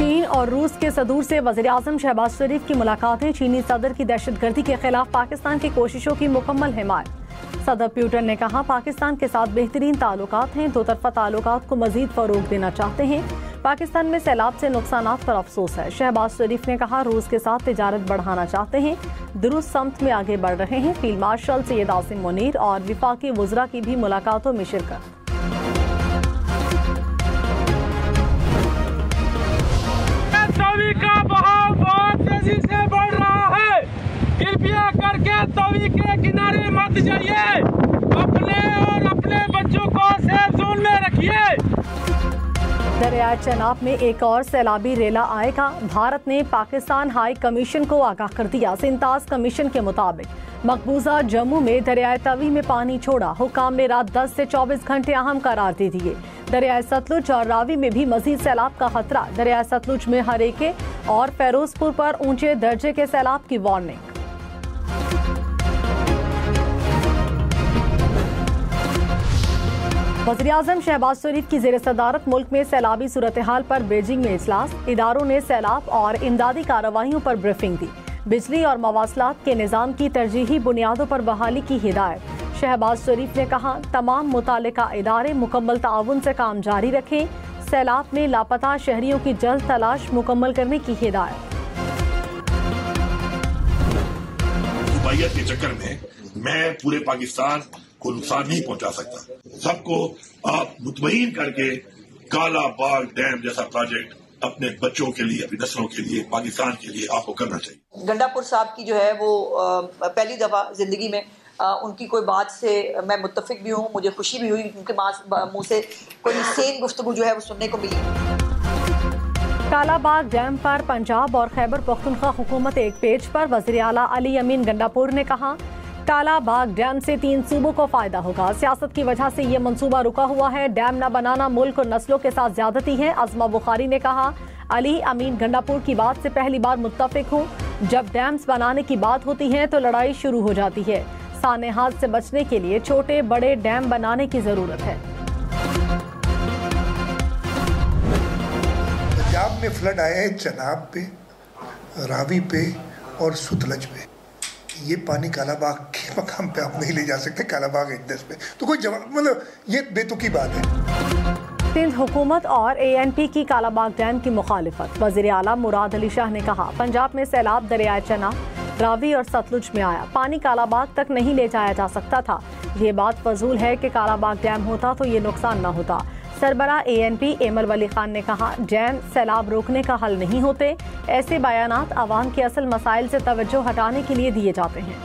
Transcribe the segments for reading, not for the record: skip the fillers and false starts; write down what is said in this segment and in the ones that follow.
चीन और रूस के सदूर से वज़ीर-ए-आज़म शहबाज शरीफ की मुलाकातें। चीनी सदर की दहशतगर्दी के खिलाफ पाकिस्तान की कोशिशों की मुकम्मल हिमायत। सदर प्यूटन ने कहा, पाकिस्तान के साथ बेहतरीन ताल्लुकात हैं, दो तरफा ताल्लुकात को मजीद फरोग देना चाहते हैं। पाकिस्तान में सैलाब से नुकसानात पर अफसोस है। शहबाज शरीफ ने कहा, रूस के साथ तिजारत बढ़ाना चाहते हैं, दुरुस्त समत में आगे बढ़ रहे हैं। फील्ड मार्शल सैयद आसिम मुनीर और विफाकी वज़रा की भी मुलाकातों में शिरकत। तवी का बहाव बहुत तेजी से बढ़ रहा है, कृपया करके तवी के किनारे मत जाइए, अपने और अपने बच्चों को सेफ जोन में रखिए। दरियाए चनाब में एक और सैलाबी रेला आएगा। भारत ने पाकिस्तान हाई कमीशन को आगाह कर दिया। सिंताज कमीशन के मुताबिक मकबूजा जम्मू में दरियाए तवी में पानी छोड़ा। हुकाम ने रात 10 से 24 घंटे अहम करार दे दिए। दरियाए सतलुज और रावी में भी मजीद सैलाब का खतरा। दरियाए सतलुज में हरेके और फेरोजपुर पर ऊंचे दर्जे के सैलाब की वार्निंग। वज़ीर-ए-आज़म शहबाज शरीफ की ज़ेर सदारत मुल्क में सैलाबी सूरत हाल पर बीजिंग में इजलास। इदारों ने सैलाब और इमदादी कार्रवाइयों पर ब्रीफिंग दी। बिजली और मवासलात के निज़ाम की तरजीही बुनियादों पर बहाली की हिदायत। शहबाज शरीफ ने कहा, तमाम मुतालिका इदारे मुकम्मल ताउन से काम जारी रखें। सैलाब में लापता शहरियों की जल्द तलाश मुकम्मल करने की हिदायत। रुबाइयत के चक्कर में मैं पूरे पाकिस्तान को नुकसान नहीं पहुंचा सकता। सबको आप मुतमईन करके काला बाग डैम जैसा प्रोजेक्ट अपने बच्चों के लिए, अपनी नस्लों के लिए, पाकिस्तान के लिए आपको करना चाहिए। गंडापुर साहब की जो है वो पहली दफा जिंदगी में उनकी कोई बात से मैं मुत्तफिक भी हूँ, मुझे खुशी भी हुई, उनके मुंह से कोई सेम गुफ्तगू जो है वो सुनने को मिली। कालाबाग डैम पर पंजाब और खैबर पख्तूनख्वा हुकूमत एक पेज पर। वज़ीर आला अली अमीन गंडापुर ने कहा, कालाबाग डैम से 3 सूबों को फायदा होगा। सियासत की वजह से ये मंसूबा रुका हुआ है। डैम न बनाना मुल्क और नस्लों के साथ ज्यादती है। अज़मा बुखारी ने कहा, अली अमीन गंडापुर की बात से पहली बार मुत्तफिक हूँ। जब डैम्स बनाने की बात होती है तो लड़ाई शुरू हो जाती है। सानेहात से बचने के लिए छोटे बड़े डैम बनाने की जरूरत है। पंजाब में फ्लड आया है चनाब पे, रावी पे और सुतलज पे। ये पानी कालाबाग के मकाम पे आप नहीं ले जा सकते, कालाबाग इंडस पे तो कोई जवाब, मतलब ये बेतुकी बात है। सिंध हुकूमत और ANP की कालाबाग डैम की मुखालिफत। वज़ीर आला मुराद अली शाह ने कहा, पंजाब में सैलाब दरियाए चनाब, रावी और सतलुज में आया, पानी कालाबाग तक नहीं ले जाया जा सकता था। ये बात फजूल है कि कालाबाग डैम होता तो ये नुकसान न होता। सरबरा ANP एमल वली खान ने कहा, डैम सैलाब रोकने का हल नहीं होते। ऐसे बयानात अवाम के असल मसाइल से तवज्जो हटाने के लिए दिए जाते हैं।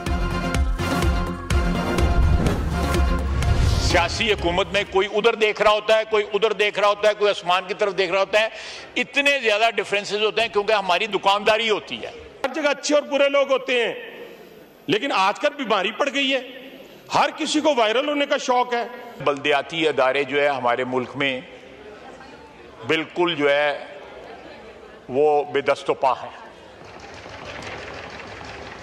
सियासी हुकूमत में कोई उधर देख रहा होता है, कोई उधर देख रहा होता है, कोई आसमान की तरफ देख रहा होता है। इतने ज्यादा डिफरेंसेस होते हैं क्योंकि हमारी दुकानदारी होती है। हर जगह अच्छे और बुरे लोग होते हैं, लेकिन आजकल बीमारी पड़ गई है, हर किसी को वायरल होने का शौक है। बल्दियाती अदारे जो है हमारे मुल्क में बिल्कुल जो है वो बेदस्तोपा है।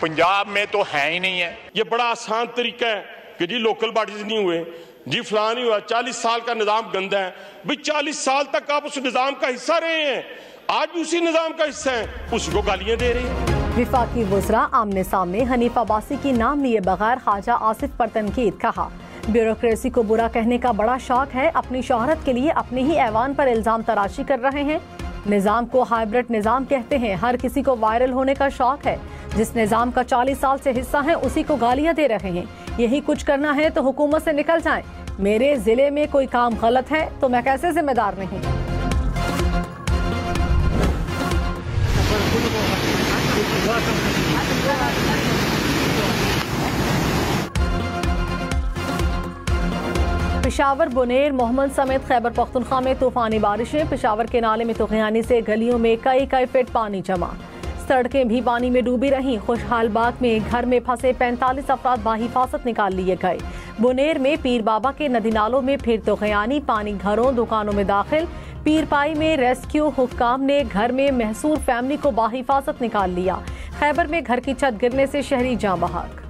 पंजाब में तो है ही नहीं है। ये बड़ा आसान तरीका है कि जी लोकल बॉडीज नहीं हुए, जी फलान नहीं हुआ, 40 साल का निजाम गंदा है। भाई 40 साल तक आप उस निजाम का हिस्सा रहे हैं, आज भी उसी निजाम का हिस्सा है, उसको गालियां दे रहे हैं। विफाकी वज़रा आमने सामने। हनीफ अब्बासी की नाम लिए बगैर ख्वाजा आसिफ पर तनकीद। कहा, ब्यूरोक्रेसी को बुरा कहने का बड़ा शौक है। अपनी शोहरत के लिए अपने ही ऐवान पर इल्जाम तराशी कर रहे हैं। निजाम को हाइब्रिड निजाम कहते हैं। हर किसी को वायरल होने का शौक है। जिस निजाम का 40 साल से हिस्सा है उसी को गालियां दे रहे हैं। यही कुछ करना है तो हुकूमत से निकल जाएं। मेरे जिले में कोई काम गलत है तो मैं कैसे जिम्मेदार नहीं। पेशावर, बुनेर, मोहम्मद समेत खैबर पख्तूनख्वा में तूफानी बारिशें। पेशावर के नाले में तुगयानी से गलियों में कई फीट पानी जमा। सड़कें भी पानी में डूबी रहीं। खुशहाल बाग में घर में फंसे 45 अफराद बाहिफाजत निकाल लिए गए। बुनेर में पीर बाबा के नदी नालों में फिर तुगयानी, पानी घरों दुकानों में दाखिल। पीरपाई में रेस्क्यू हुक्काम ने घर में महसूर फैमिली को बाहिफाजत निकाल लिया। खैबर में घर की छत गिरने से शहरी जाँ बहक।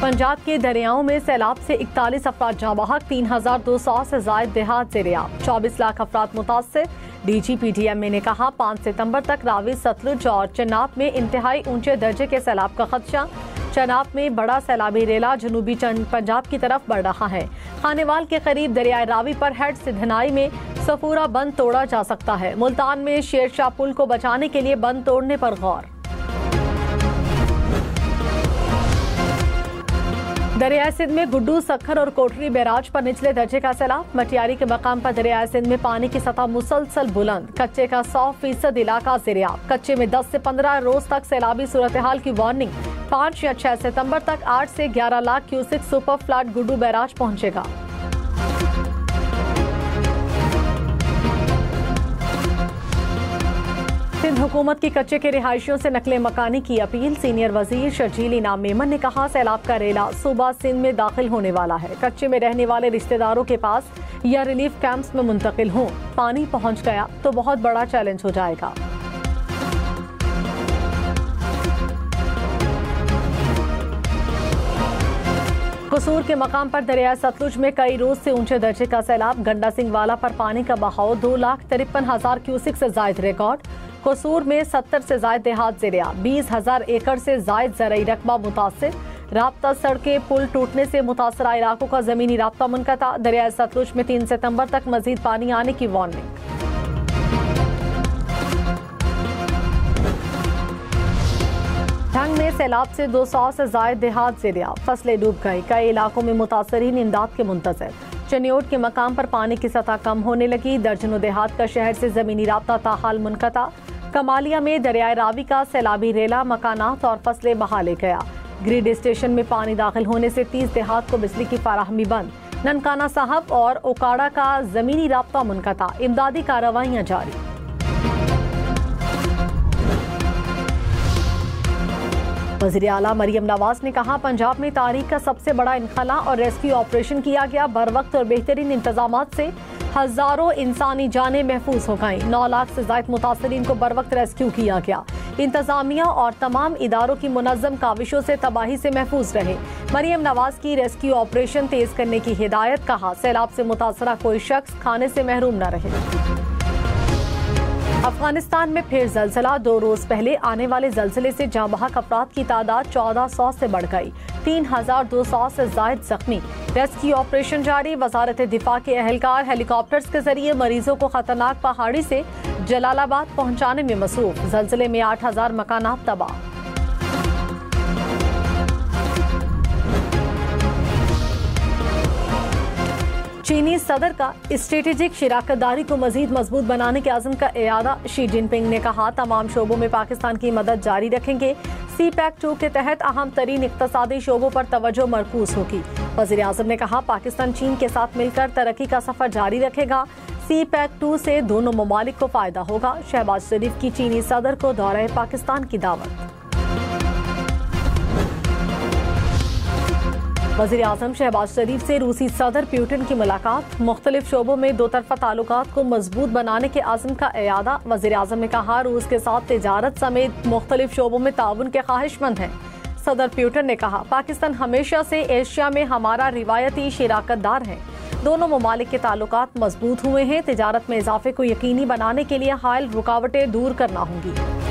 पंजाब के दरियाओं में सैलाब से 41 अफराद जाँ बहक, 3200 से जायद देहात ज़ेर-ए-आब, 24 लाख अफराद मुतासर। DGPDMA ने कहा 5 सितंबर तक रावी, सतलुज और चनाब में इंतहाई ऊंचे दर्जे के सैलाब का खदशा। चनाब में बड़ा सैलाबी रेला जनूबी पंजाब की तरफ बढ़ रहा है। खानेवाल के करीब दरियाए रावी पर हेड सिधनाई में सफूरा बंद तोड़ा जा सकता है। मुल्तान में शेरशाह पुल को बचाने के लिए बंद तोड़ने पर गौर। दरियाए सिंध में गुड्डू, सखर और कोटरी बैराज पर निचले दर्जे का सैलाब। मटियारी के मकाम पर दरियाए सिंध में पानी की सतह मुसलसल बुलंद। कच्चे का 100% इलाका ज़ेर-ए-आब। कच्चे में 10 से 15 रोज तक सैलाबी सूरत हाल की वार्निंग। 5 या 6 सितंबर तक 8 से 11 lakh cusec super flood Guddu barrage पहुंचेगा। सिंध हुकूमत की कच्चे के रिहायशियों से नकले मकानी की अपील। सीनियर वजीर शर्जील इनाम मेमन ने कहा सैलाब का रेला सूबा सिंध में दाखिल होने वाला है। कच्चे में रहने वाले रिश्तेदारों के पास या रिलीफ कैंप्स में मुंतकिल हों। पानी पहुंच गया तो बहुत बड़ा चैलेंज हो जाएगा। कसूर के मकाम पर दरिया सतलुज में कई रोज से ऊंचे दर्जे का सैलाब। गंडा सिंह वाला पर पानी का बहाव 2,53,000 क्यूसिक से जायद रिकॉर्ड। कसूर में 70 से जायद देहात ज़ेर-ए-आब, 20,000 एकड़ से जायद ज़रई रकबा मुतासिर। राब्ता सड़कें पुल टूटने से मुतासरा इलाकों का जमीनी राब्ता मुनक़ता। दरिया सतलुज में 3 सितंबर तक मजीद पानी आने की वार्निंग। ढंग में सैलाब से 200 से जायद देहात ज़ेर-ए-आब, फसलें डूब गई। कई इलाकों में मुतासरीन इमदाद के मुंतज़र। चनियोट के मकाम पर पानी की सतह कम होने लगी। दर्जनों देहात का शहर से जमीनी राब्ता ताहाल मुनक़ता। कमालिया में दरियाए रावी का सैलाबी रेला मकानात और फसलें बहा ले गया। ग्रिड स्टेशन में पानी दाखिल होने से 30 देहात को बिजली की फराहमी बंद। ननकाना साहब और ओकाड़ा का जमीनी राब्ता मुनक़ता। इमदादी कार्रवाइयाँ जारी। वज़ीर आला मरियम नवाज ने कहा पंजाब में तारीख का सबसे बड़ा इनखला और रेस्क्यू ऑपरेशन किया गया। बर वक्त और बेहतरीन इंतजामात से हजारों इंसानी जानें महफूज हो गईं। 9 लाख से ज्यादा मुतासरीन को बर वक्त रेस्क्यू किया गया। इंतजामिया और तमाम इदारों की मुनज़्ज़म काविशों से तबाही से महफूज रहे। मरियम नवाज की रेस्क्यू ऑपरेशन तेज करने की हिदायत। कहा सैलाब से मुतासरा कोई शख्स खाने से महरूम न रहे। अफगानिस्तान में फिर जलजला। 2 रोज पहले आने वाले जलजले से जाँ बहक अफराद की तादाद 1400 से बढ़ गई। 3200 से जायद जख्मी। रेस्क्यू ऑपरेशन जारी। वजारत दिफा के एहलकार हेलीकॉप्टर्स के जरिए मरीजों को खतरनाक पहाड़ी से जलालाबाद पहुंचाने में मसरूफ। जलजले में 8000 मकानात तबाह। चीनी सदर का स्ट्रेटेजिक शिराकतदारी को मजीद मजबूत बनाने के आज़म का इरादा। शी जिनपिंग ने कहा तमाम शोबों में पाकिस्तान की मदद जारी रखेंगे। CPEC-2 के तहत अहम तरीन इक्तसादी शोबों पर तवज्जो मरकूज होगी। वज़ीर आज़म ने कहा पाकिस्तान चीन के साथ मिलकर तरक्की का सफर जारी रखेगा। CPEC-2 से दोनों ममालिक को फायदा होगा। शहबाज शरीफ की चीनी सदर को दौरे पाकिस्तान की दावत। वज़ीर आज़म शहबाज शरीफ से रूसी सदर प्यूटिन की मुलाकात। मुख्तलिफ शोबों में 2 तरफ़ा ताल्लुकात को मजबूत बनाने के आज़म का इरादा। वज़ीर आज़म ने कहा रूस के साथ तिजारत समेत मुख्तलिफ शोबों में ताउन के ख्वाहिशमंद हैं। सदर प्यूटिन ने कहा पाकिस्तान हमेशा से एशिया में हमारा रिवायती शिराकतदार है। दोनों ममालिक के ताल्लुकात मजबूत हुए हैं। तिजारत में इजाफे को यकीनी बनाने के लिए हायल रुकावटें दूर करना होंगी।